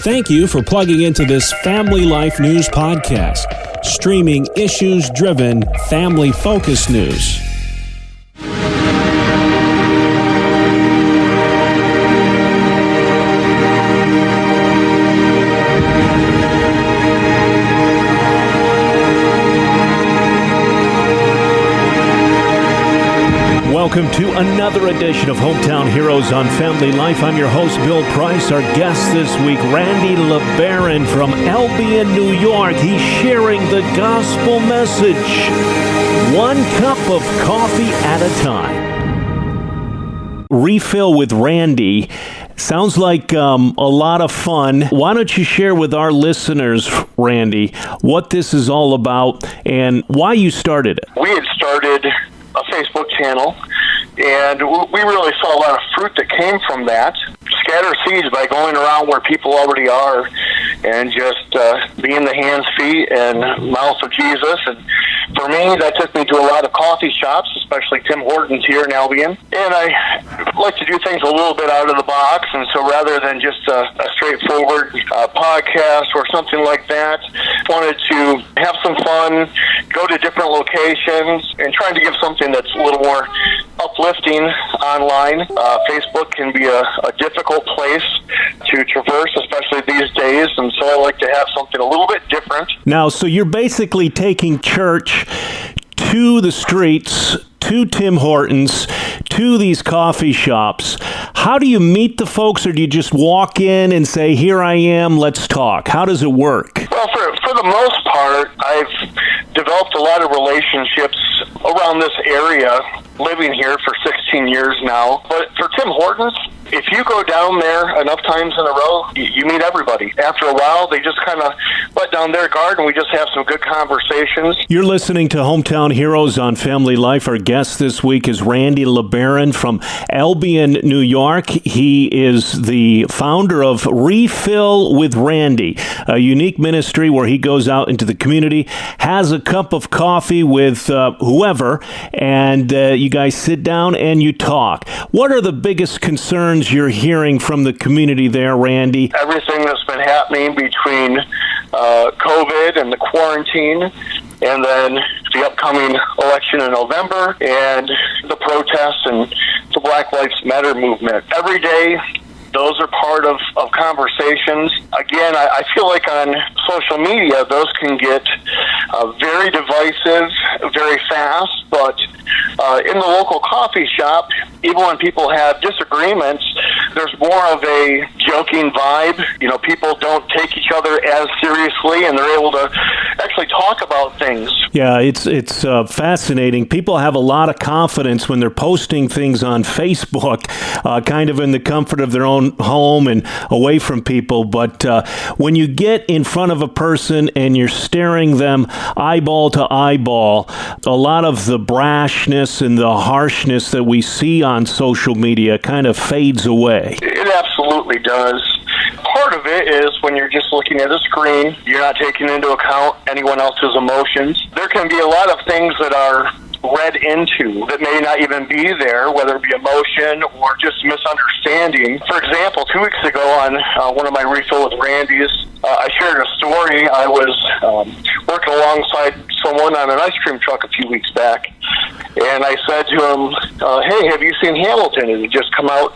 Thank you for plugging into this Family Life News podcast, streaming issues-driven, family-focused news. Welcome to another edition of Hometown Heroes on Family Life. I'm your host, Bill Price. Our guest this week, Randy Lebaron from Albion, New York. He's sharing the gospel message, one cup of coffee at a time. Refill with Randy. Sounds like a lot of fun. Why don't you share with our listeners, Randy, what this is all about and why you started it? We had started a Facebook channel, and we really saw a lot of fruit that came from that. Scatter seeds by going around where people already are and just being the hands, feet, and mouth of Jesus. And for me, that took me to a lot of coffee shops, especially Tim Hortons here in Albion. And I like to do things a little bit out of the box, and so rather than just a straightforward podcast or something like that, wanted to have some fun, go to different locations, and trying to give something that's a little more uplifting online. Facebook can be a difficult place to traverse, especially these days, and so I like to have something a little bit different. Now, so you're basically taking church to the streets, to Tim Hortons, to these coffee shops. How do you meet the folks, or do you just walk in and say, here I am, let's talk? How does it work? Well, for the most part, I've developed a lot of relationships around this area, living here for 16 years now. But for Tim Hortons, if you go down there enough times in a row, you meet everybody. After a while, they just kind of let down their guard, and we just have some good conversations. You're listening to Hometown Heroes on Family Life. Our guest this week is Randy Lebaron from Albion, New York. He is the founder of Refill with Randy, a unique ministry where he goes out into the community, has a cup of coffee with whoever, and you guys sit down and you talk. What are the biggest concerns you're hearing from the community there, Randy? Everything that's been happening between COVID and the quarantine, and then the upcoming election in November, and the protests and the Black Lives Matter movement. Every day, those are part of conversations. Again, I feel like on social media, those can get very divisive, very fast, but in the local coffee shop, even when people have disagreements, there's more of a joking vibe. You know, people don't take each other as seriously, and they're able to actually talk about things. Yeah, it's fascinating. People have a lot of confidence when they're posting things on Facebook, kind of in the comfort of their own home and away from people. But when you get in front of a person and you're staring them eyeball to eyeball, a lot of the brashness and the harshness that we see on social media kind of fades away. It absolutely does. Part of it is when you're just looking at a screen, you're not taking into account anyone else's emotions. There can be a lot of things that are read into that may not even be there, whether it be emotion or just misunderstanding. For example, 2 weeks ago on one of my Refill with Randy's, I shared a story. I was working alongside someone on an ice cream truck a few weeks back, and I said to him, hey, have you seen Hamilton? It had just come out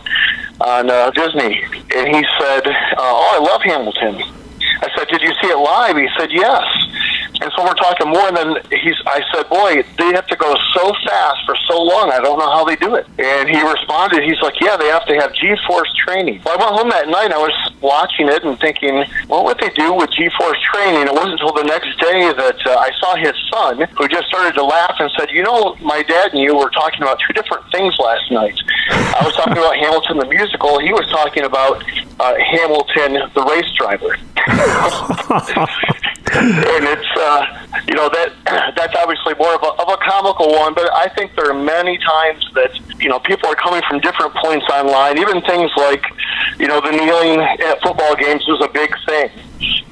on Disney. And he said, oh, I love Hamilton. I said, did you see it live? He said, yes. And so we're talking more, and then I said, boy, they have to go so fast for so long, I don't know how they do it. And he responded, he's like, yeah, they have to have G-force training. Well, I went home that night, and I was watching it and thinking, well, what they do with G-force training? It wasn't until the next day that I saw his son, who just started to laugh and said, you know, my dad and you were talking about two different things last night. I was talking about Hamilton the musical. He was talking about Hamilton the race driver. And it's, you know, that's obviously more of a comical one, but I think there are many times that, you know, people are coming from different points online. Even things like, you know, the kneeling at football games is a big thing.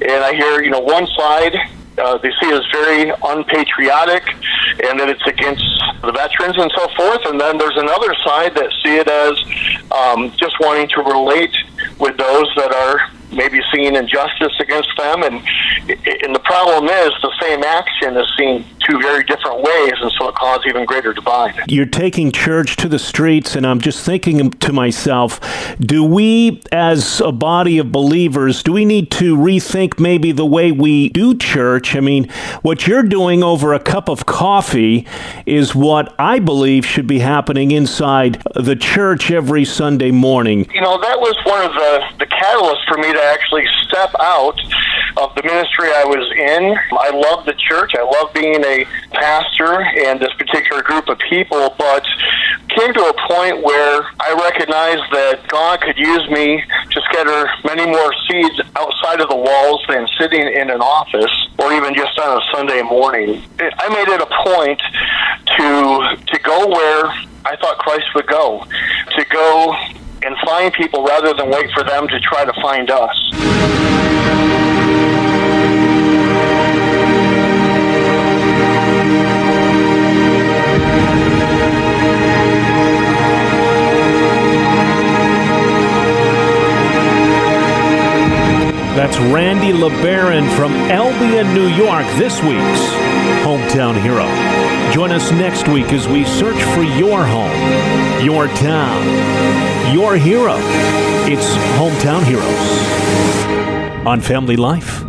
And I hear, you know, one side, they see it as very unpatriotic and that it's against the veterans and so forth. And then there's another side that see it as just wanting to relate with those that are maybe seeing injustice against them, and the problem is the same action is seen two very different ways, and so it causes even greater divide. You're taking church to the streets, and I'm just thinking to myself, do we, as a body of believers, do we need to rethink maybe the way we do church? I mean, what you're doing over a cup of coffee is what I believe should be happening inside the church every Sunday morning. That was one of the catalysts for me to actually step out of the ministry I was in. I love the church. I love being a pastor and this particular group of people, but came to a point where I recognized that God could use me to scatter many more seeds outside of the walls than sitting in an office or even just on a Sunday morning. I made it a point to go where I thought Christ would go, to go and find people rather than wait for them to try to find us. That's Randy Lebaron from Albion, New York, this week's Hometown Hero. Join us next week as we search for your home, your town, your hero. It's Hometown Heroes on Family Life.